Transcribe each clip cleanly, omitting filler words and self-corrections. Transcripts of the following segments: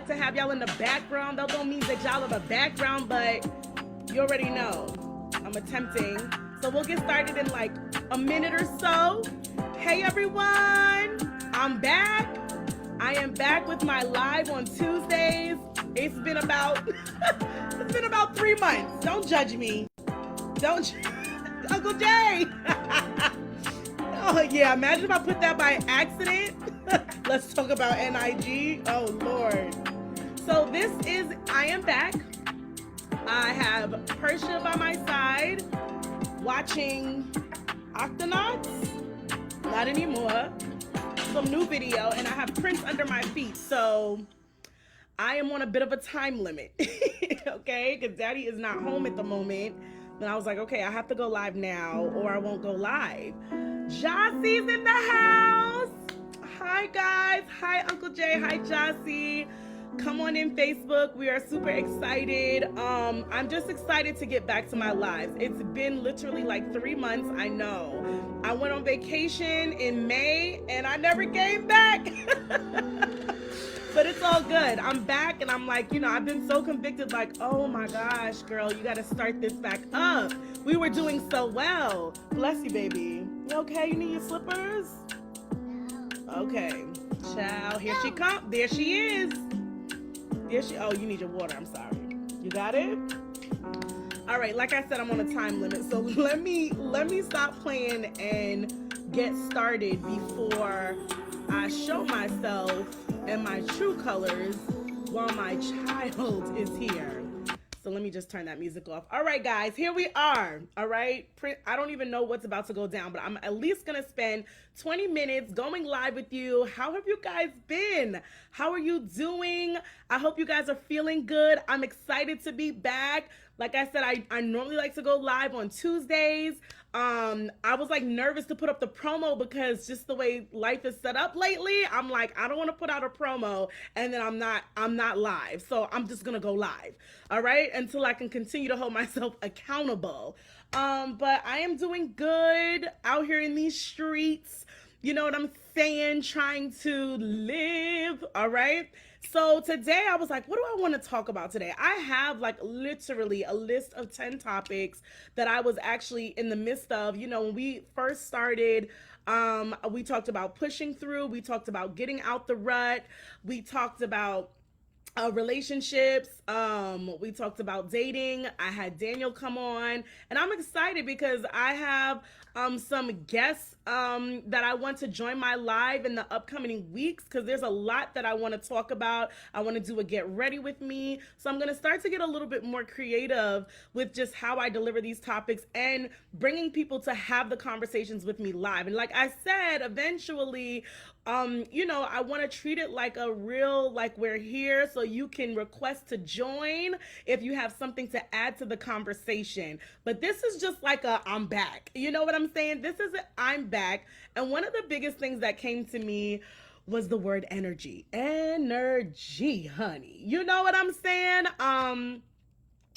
excited to have y'all in the background. That don't mean that y'all are the background, but you already know I'm attempting. So we'll get started in like a minute or so. Hey everyone, I'm back. I am back with my live on Tuesdays. It's been about 3 months. Don't judge me. Don't Uncle Jay. Oh yeah, imagine if I put that by accident. Let's talk about NIG. Oh Lord. So this is I am back. I have Percia by my side watching Octonauts. Not anymore. Some new video, and I have Prince under my feet. So I am on a bit of a time limit. Okay, because Daddy is not home at the moment. And I was like, okay, I have to go live now or I won't go live. Jossie's in the house. Hi guys. Hi Uncle Jay. Hi Jossie. Come on in Facebook. We are super excited. I'm just excited to get back to my lives. It's been literally like 3 months. I know. I went on vacation in May and I never came back. But it's all good. I'm back and I'm like, you know, I've been so convicted, like, oh my gosh, girl, you got to start this back up. We were doing so well. Bless you, baby. You okay? You need your slippers? Okay. Ciao. Here she comes. There she is. Oh, you need your water. I'm sorry. You got it? All right. Like I said, I'm on a time limit. So let me stop playing and get started before I show myself and my true colors while my child is here. So let me just turn that music off. All right, guys, here we are. All right. I don't even know what's about to go down, but I'm at least going to spend 20 minutes going live with you. How have you guys been? How are you doing? I hope you guys are feeling good. I'm excited to be back. Like I said, I normally like to go live on Tuesdays. I was like nervous to put up the promo because just the way life is set up lately, I'm like, I don't want to put out a promo and then I'm not live. So I'm just going to go live. All right. Until I can continue to hold myself accountable. But I am doing good out here in these streets. You know what I'm saying? Trying to live. All right. So today I was like, what do I want to talk about today? I have like literally a list of 10 topics that I was actually in the midst of. You know, when we first started, we talked about pushing through. We talked about getting out the rut. We talked about relationships. We talked about dating. I had Daniel come on and I'm excited because I have some guests that I want to join my live in the upcoming weeks because there's a lot that I want to talk about. I want to do a get ready with me. So I'm going to start to get a little bit more creative with just how I deliver these topics and bringing people to have the conversations with me live. And like I said, eventually, you know, I want to treat it like a real, like we're here so you can request to join if you have something to add to the conversation. But this is just like a I'm back. You know what I'm saying? This is a I'm back. And one of the biggest things that came to me was the word energy. Energy, honey. You know what I'm saying?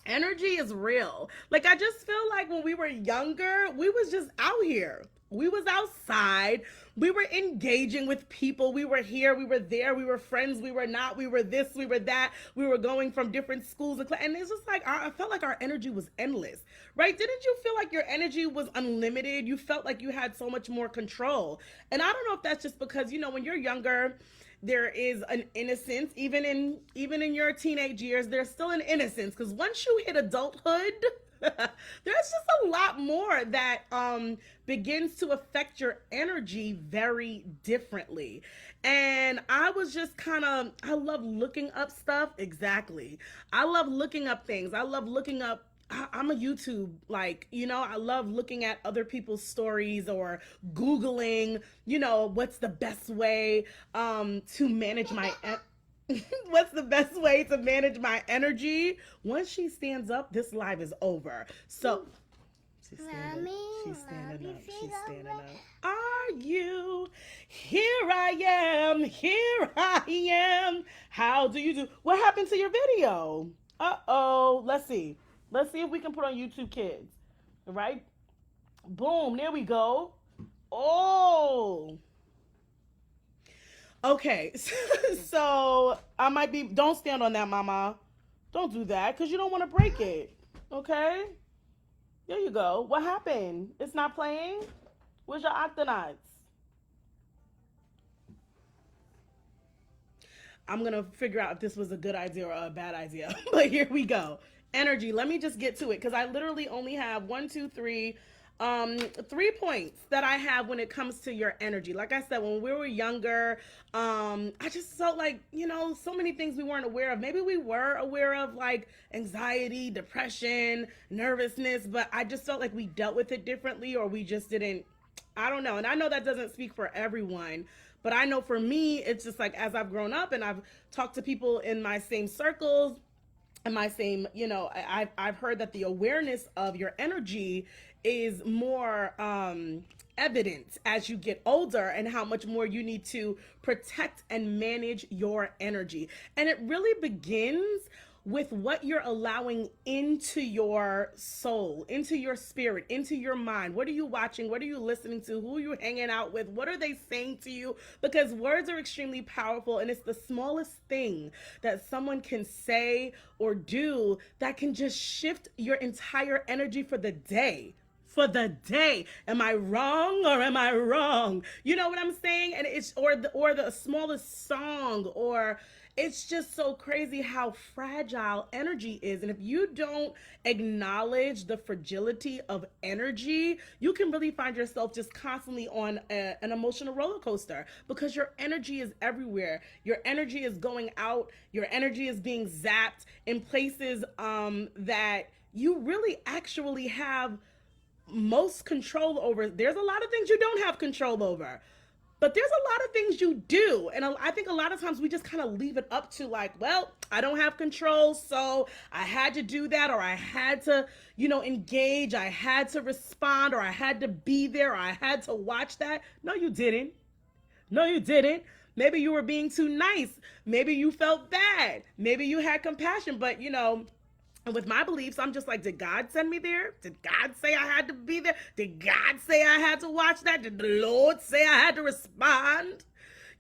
Energy is real. Like, I just feel like when we were younger, we was just out here. We was outside. We were engaging with people. We were here. We were there. We were friends. We were not. We were this. We were that. We were going from different schools. And it's just like, I felt like our energy was endless, right? Didn't you feel like your energy was unlimited? You felt like you had so much more control. And I don't know if that's just because, you know, when you're younger, there is an innocence, even in your teenage years, there's still an innocence. Because once you hit adulthood, there's just a lot more that begins to affect your energy very differently. And I was just I love looking up stuff. Exactly. I love looking up things. I love looking up. I'm a YouTube, like, you know, I love looking at other people's stories or Googling, you know, what's the best way to manage my what's the best way to manage my energy? Once she stands up, this live is over. So she's standing up. She's standing up. Are you? Here I am. Here I am. How do you do? What happened to your video? Uh-oh. Let's see. Let's see if we can put on YouTube Kids. All right. Boom. There we go. Oh. Okay, so I might be. Don't stand on that, Mama. Don't do that because you don't want to break it. Okay, there you go. What happened? It's not playing. Where's your octonauts? I'm gonna figure out if this was a good idea or a bad idea. But here we go. Energy. Let me just get to it because I literally only have one, two, three, 3 points that I have when it comes to your energy. Like I said, when we were younger, I just felt like, so many things we weren't aware of. Maybe we were aware of like anxiety, depression, nervousness, but I just felt like we dealt with it differently or we just didn't. I don't know. And I know that doesn't speak for everyone, but I know for me, it's just like as I've grown up and I've talked to people in my same circles and my same, I've heard that the awareness of your energy is more evident as you get older and how much more you need to protect and manage your energy. And it really begins with what you're allowing into your soul, into your spirit, into your mind. What are you watching? What are you listening to? Who are you hanging out with? What are they saying to you? Because words are extremely powerful, and it's the smallest thing that someone can say or do that can just shift your entire energy for the day. For the day. Am I wrong or am I wrong? You know what I'm saying? And it's or the smallest song, or it's just so crazy how fragile energy is. And if you don't acknowledge the fragility of energy, you can really find yourself just constantly on an emotional roller coaster because your energy is everywhere. Your energy is going out. Your energy is being zapped in places that you really actually have most control over. There's a lot of things you don't have control over, but there's a lot of things you do. And I think a lot of times we just kind of leave it up to like, well, I don't have control, so I had to do that, or I had to, engage, I had to respond, or I had to be there, or I had to watch that. No, you didn't. No, you didn't. Maybe you were being too nice. Maybe you felt bad. Maybe you had compassion, but and with my beliefs, I'm just like, did God send me there? Did God say I had to be there? Did God say I had to watch that? Did the Lord say I had to respond?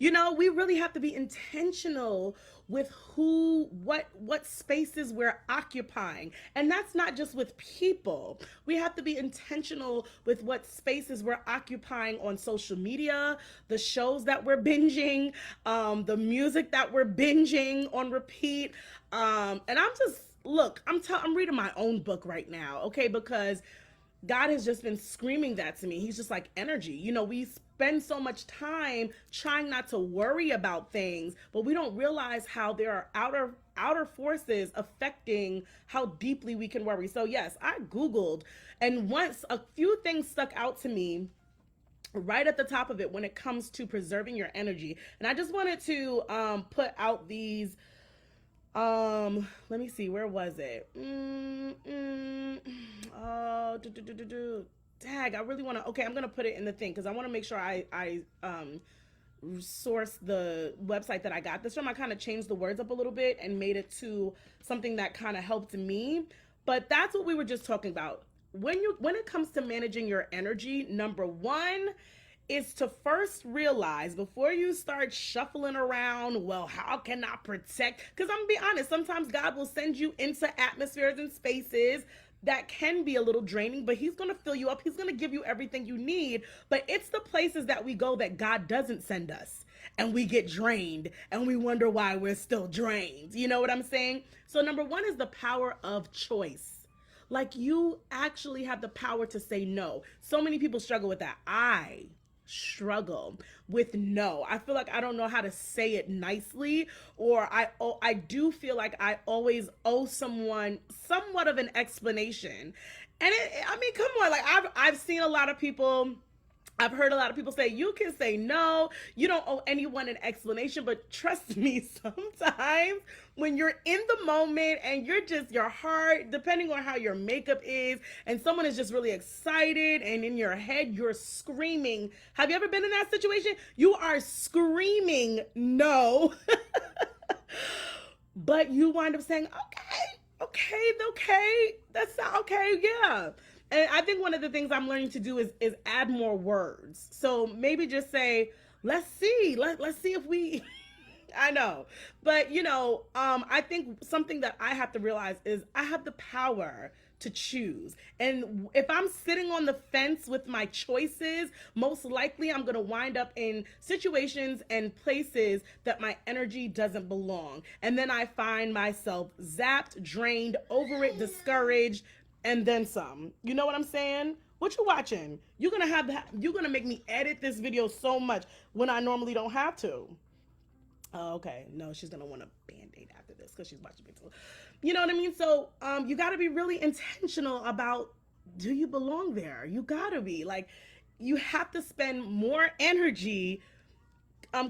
We really have to be intentional with what spaces we're occupying. And that's not just with people. We have to be intentional with what spaces we're occupying on social media, the shows that we're binging, the music that we're binging on repeat. And I'm just, look, I'm reading my own book right now, okay? Because God has just been screaming that to me. He's just like, energy. We spend so much time trying not to worry about things, but we don't realize how there are outer forces affecting how deeply we can worry. So yes, I Googled, and once a few things stuck out to me right at the top of it when it comes to preserving your energy. And I just wanted to put out these let me see, where was it? Oh, Dag, I really want to, okay, I'm going to put it in the thing because I want to make sure I source the website that I got this from. I kind of changed the words up a little bit and made it to something that kind of helped me. But that's what we were just talking about. When it comes to managing your energy, number one is to first realize before you start shuffling around, well, how can I protect? Because I'm gonna be honest, sometimes God will send you into atmospheres and spaces that can be a little draining, but he's going to fill you up. He's going to give you everything you need. But it's the places that we go that God doesn't send us, and we get drained and we wonder why we're still drained. You know what I'm saying? So number one is the power of choice. Like, you actually have the power to say no. So many people struggle with that. I struggle with no. I feel like I don't know how to say it nicely, or I do feel like I always owe someone somewhat of an explanation. And I mean, come on, like I've seen a lot of people, I've heard a lot of people say, you can say no, you don't owe anyone an explanation. But trust me, sometimes when you're in the moment and your heart, depending on how your makeup is, and someone is just really excited and in your head, you're screaming. Have you ever been in that situation? You are screaming no, but you wind up saying, okay, that's okay, yeah. And I think one of the things I'm learning to do is add more words. So maybe just say, let's see. Let's see if we I know. But I think something that I have to realize is I have the power to choose. And if I'm sitting on the fence with my choices, most likely I'm going to wind up in situations and places that my energy doesn't belong. And then I find myself zapped, drained, over it, discouraged, and then some. You know what I'm saying? What you watching? You're gonna make me edit this video so much when I normally don't have to. Oh, okay. No, she's gonna want a band-aid after this because she's watching me too. You know what I mean? So you gotta be really intentional about, do you belong there? You gotta be. Like, you have to spend more energy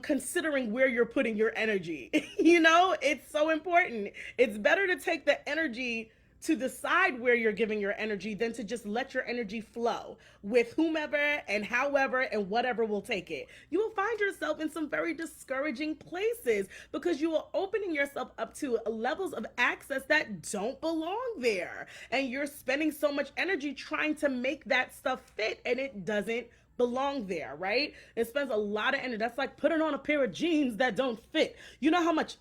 considering where you're putting your energy. It's so important. It's better to take the energy to decide where you're giving your energy than to just let your energy flow with whomever and however and whatever will take it. You will find yourself in some very discouraging places because you are opening yourself up to levels of access that don't belong there. And you're spending so much energy trying to make that stuff fit, and it doesn't belong there, right? It spends a lot of energy. That's like putting on a pair of jeans that don't fit. You know how much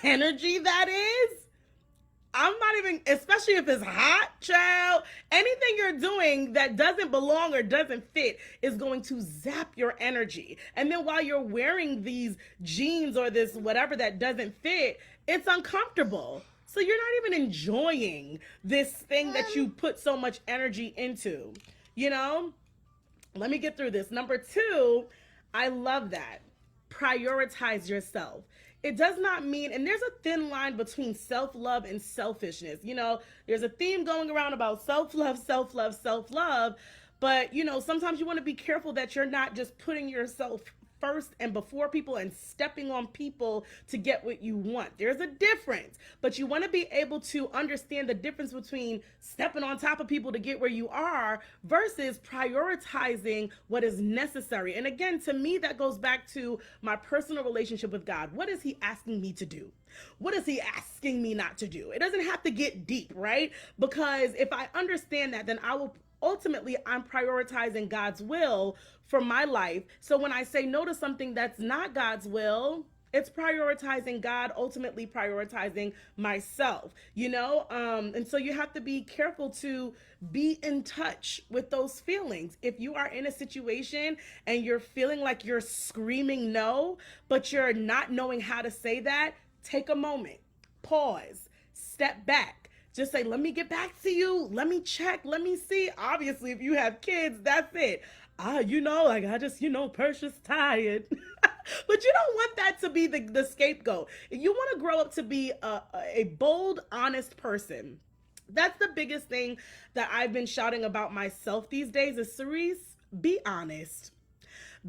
energy that is? I'm not even, especially if it's hot, child, anything you're doing that doesn't belong or doesn't fit is going to zap your energy. And then while you're wearing these jeans or this whatever that doesn't fit, it's uncomfortable. So you're not even enjoying this thing that you put so much energy into, Let me get through this. Number 2, I love that. Prioritize yourself. It does not mean, and there's a thin line between self-love and selfishness. There's a theme going around about self-love, self-love, self-love. But, sometimes you want to be careful that you're not just putting yourself first and before people and stepping on people to get what you want. There's a difference, but you want to be able to understand the difference between stepping on top of people to get where you are versus prioritizing what is necessary. And again, to me, that goes back to my personal relationship with God. What is he asking me to do? What is he asking me not to do? It doesn't have to get deep, right? Because if I understand that, then ultimately, I'm prioritizing God's will for my life. So when I say no to something that's not God's will, it's prioritizing God, ultimately prioritizing myself, and so you have to be careful to be in touch with those feelings. If you are in a situation and you're feeling like you're screaming no, but you're not knowing how to say that, take a moment, pause, step back. Just say, let me get back to you. Let me check. Let me see. Obviously, if you have kids, that's it. Percia's tired. But you don't want that to be the scapegoat. You want to grow up to be a bold, honest person. That's the biggest thing that I've been shouting about myself these days is, Sirece, be honest.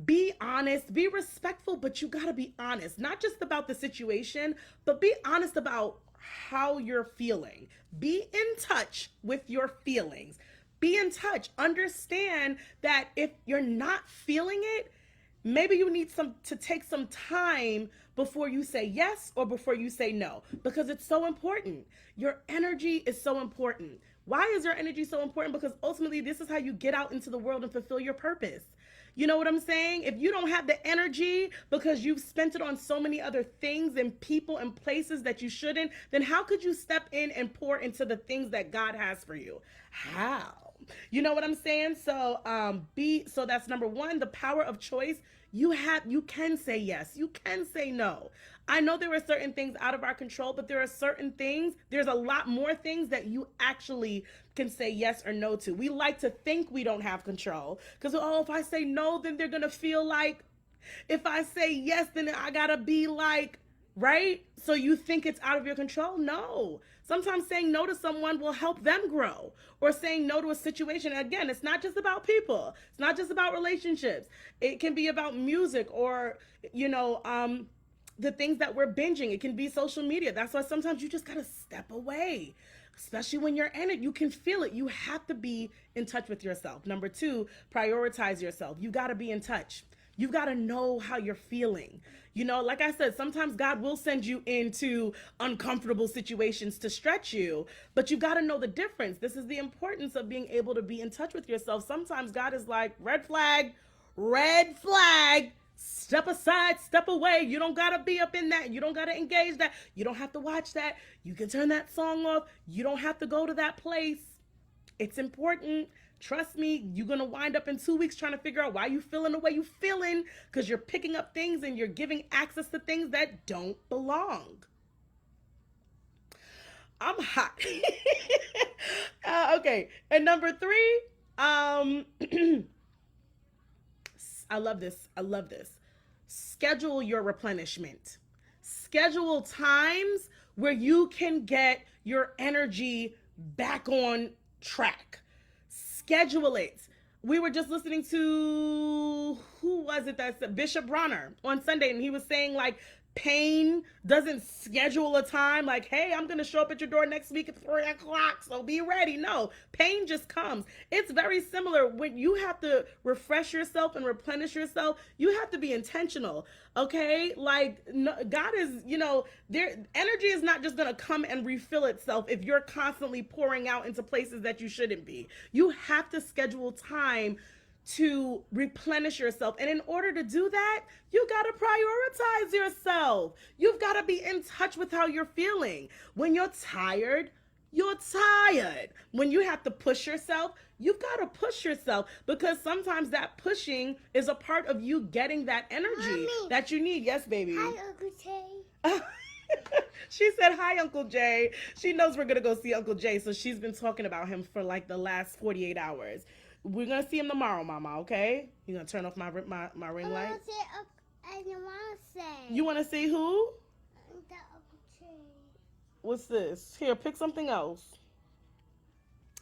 Be honest, be respectful, but you gotta be honest. Not just about the situation, but be honest about how you're feeling. Be in touch with your feelings. Be in touch. Understand that if you're not feeling it, maybe you need to take some time before you say yes or before you say no, because it's so important. Your energy is so important. Why is your energy so important? Because ultimately, this is how you get out into the world and fulfill your purpose. You know what I'm saying? If you don't have the energy because you've spent it on so many other things and people and places that you shouldn't, then how could you step in and pour into the things that God has for you? How? You know what I'm saying? So so that's number 1, the power of choice. You can say yes, you can say no. I know there are certain things out of our control, but there are certain things, there's a lot more things that you actually can say yes or no to. We like to think we don't have control because, if I say no, then they're going to feel like, if I say yes, then I got to be like, right? So you think it's out of your control? No. Sometimes saying no to someone will help them grow, or saying no to a situation. Again, it's not just about people. It's not just about relationships. It can be about music or, the things that we're binging. It can be social media. That's why sometimes you just got to step away, especially when you're in it. You can feel it. You have to be in touch with yourself. Number 2, prioritize yourself. You got to be in touch. You've got to know how you're feeling. Like I said, sometimes God will send you into uncomfortable situations to stretch you, but you got to know the difference. This is the importance of being able to be in touch with yourself. Sometimes God is like, red flag, Step aside, step away. You don't gotta be up in that. You don't gotta engage that. You don't have to watch that. You can turn that song off. You don't have to go to that place. It's important. Trust me, you're gonna wind up in 2 weeks trying to figure out why you feeling the way you feeling, because you're picking up things and you're giving access to things that don't belong. I'm hot. Okay, and number 3, I love this. I love this. Schedule your replenishment. Schedule times where you can get your energy back on track. Schedule it. We were just listening to, who was it that said, Bishop Bronner on Sunday, and he was saying like, pain doesn't schedule a time like, hey, I'm going to show up at your door next week at 3 o'clock, so be ready. No, pain just comes. It's very similar. When you have to refresh yourself and replenish yourself, you have to be intentional, okay? Like, no, God is, their energy is not just going to come and refill itself if you're constantly pouring out into places that you shouldn't be. You have to schedule time to replenish yourself. And in order to do that, you got to prioritize yourself. You've got to be in touch with how you're feeling. When you're tired, you're tired. When you have to push yourself, you've got to push yourself, because sometimes that pushing is a part of you getting that energy that you need. Yes, baby. Hi, Uncle Jay. She said, hi, Uncle Jay. She knows we're going to go see Uncle Jay, so she's been talking about him for like the last 48 hours. We're going to see him tomorrow, Mama, okay? You're going to turn off my ring light? You want to see who? What's this? Here, pick something else.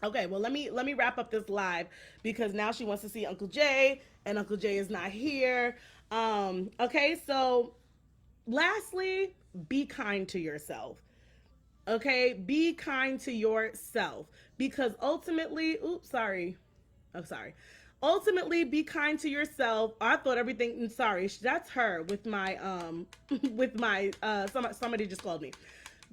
Okay, well, let me wrap up this live, because now she wants to see Uncle Jay, and Uncle Jay is not here. Okay, so lastly, be kind to yourself. Okay, be kind to yourself, because ultimately, ultimately, be kind to yourself. I thought everything, sorry, that's her with my, somebody just called me.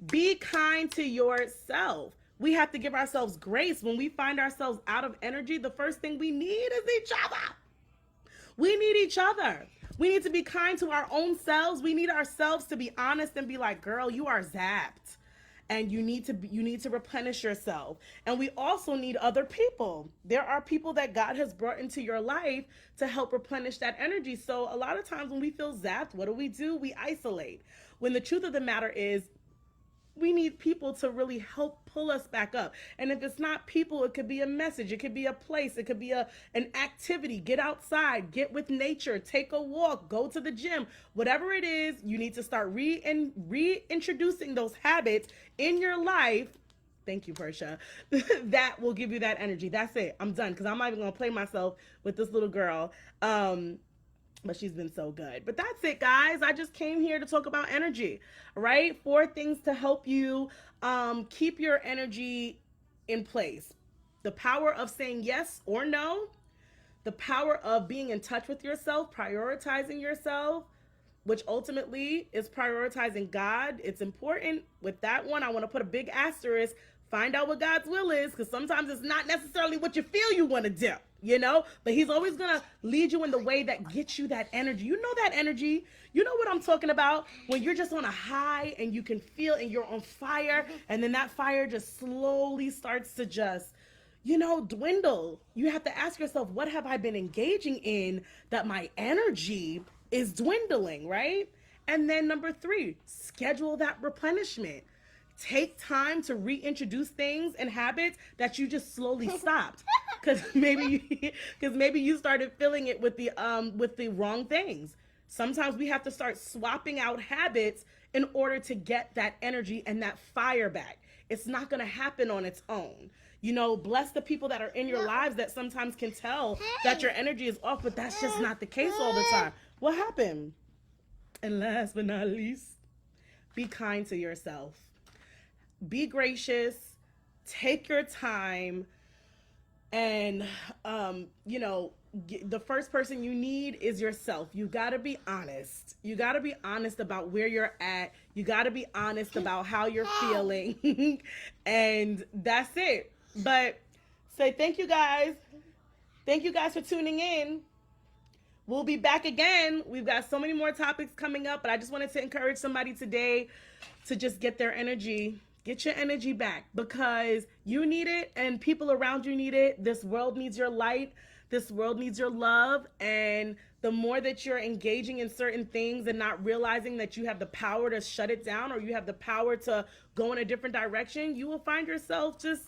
Be kind to yourself. We have to give ourselves grace. When we find ourselves out of energy, the first thing we need is each other. We need each other. We need to be kind to our own selves. We need ourselves to be honest and be like, girl, you are zapped. And you need to replenish yourself. And we also need other people. There are people that God has brought into your life to help replenish that energy. So a lot of times when we feel zapped, what do? We isolate. When the truth of the matter is, we need people to really help pull us back up. And if it's not people, it could be a message. It could be a place. It could be an activity. Get outside, get with nature, take a walk, go to the gym. Whatever it is, you need to start reintroducing those habits in your life. Thank you, Percia. That will give you that energy. That's it. I'm done, because I'm not even going to play myself with this little girl. But she's been so good. But that's it, guys. I just came here to talk about energy, right? 4 things to help you keep your energy in place. The power of saying yes or no. The power of being in touch with yourself, prioritizing yourself, which ultimately is prioritizing God. It's important. With that one, I want to put a big asterisk. Find out what God's will is, because sometimes it's not necessarily what you feel you want to do, but he's always going to lead you in the way that gets you that energy. You know that energy. You know what I'm talking about, when you're just on a high and you can feel and you're on fire, and then that fire just slowly starts to just, dwindle. You have to ask yourself, what have I been engaging in that my energy is dwindling, right? And then number 3, schedule that replenishment. Take time to reintroduce things and habits that you just slowly stopped, because maybe you started filling it with the wrong things. Sometimes we have to start swapping out habits in order to get that energy and that fire back. It's not going to happen on its own. Bless the people that are in your lives that sometimes can tell that your energy is off, but that's just not the case all the time. What happened? And last but not least, be kind to yourself. Be gracious, take your time, and, the first person you need is yourself. You got to be honest. You got to be honest about where you're at. You got to be honest about how you're feeling. And that's it. But say thank you guys. Thank you guys for tuning in. We'll be back again. We've got so many more topics coming up, but I just wanted to encourage somebody today to just get their energy. Get your energy back because you need it and people around you need it. This world needs your light. This world needs your love. And the more that you're engaging in certain things and not realizing that you have the power to shut it down or you have the power to go in a different direction, you will find yourself just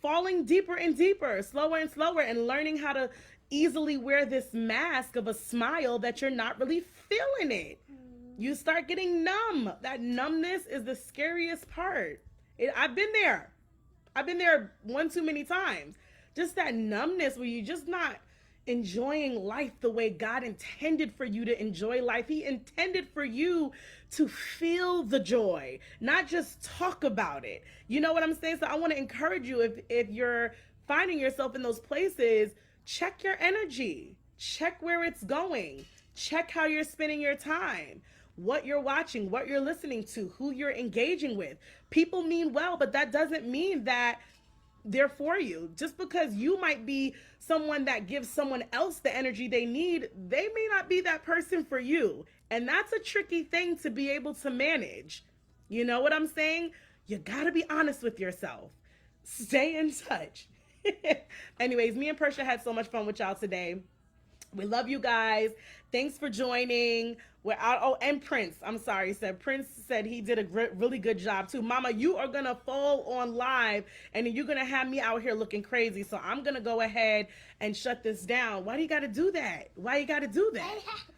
falling deeper and deeper, slower and slower, and learning how to easily wear this mask of a smile that you're not really feeling it. You start getting numb. That numbness is the scariest part. I've been there. I've been there one too many times. Just that numbness where you're just not enjoying life the way God intended for you to enjoy life. He intended for you to feel the joy, not just talk about it. You know what I'm saying? So I want to encourage you, if you're finding yourself in those places, check your energy, check where it's going, check how you're spending your time, what you're watching, what you're listening to, who you're engaging with. People mean well, but that doesn't mean that they're for you. Just because you might be someone that gives someone else the energy they need, they may not be that person for you. And that's a tricky thing to be able to manage. You know what I'm saying? You gotta be honest with yourself. Stay in touch. Anyways, me and Percia had so much fun with y'all today. We love you guys. Thanks for joining. We're out. Oh, and Prince. I'm sorry. Prince said he did a really good job too. Mama, you are going to fall on live and you're going to have me out here looking crazy. So I'm going to go ahead and shut this down. Why do you got to do that? Why you got to do that?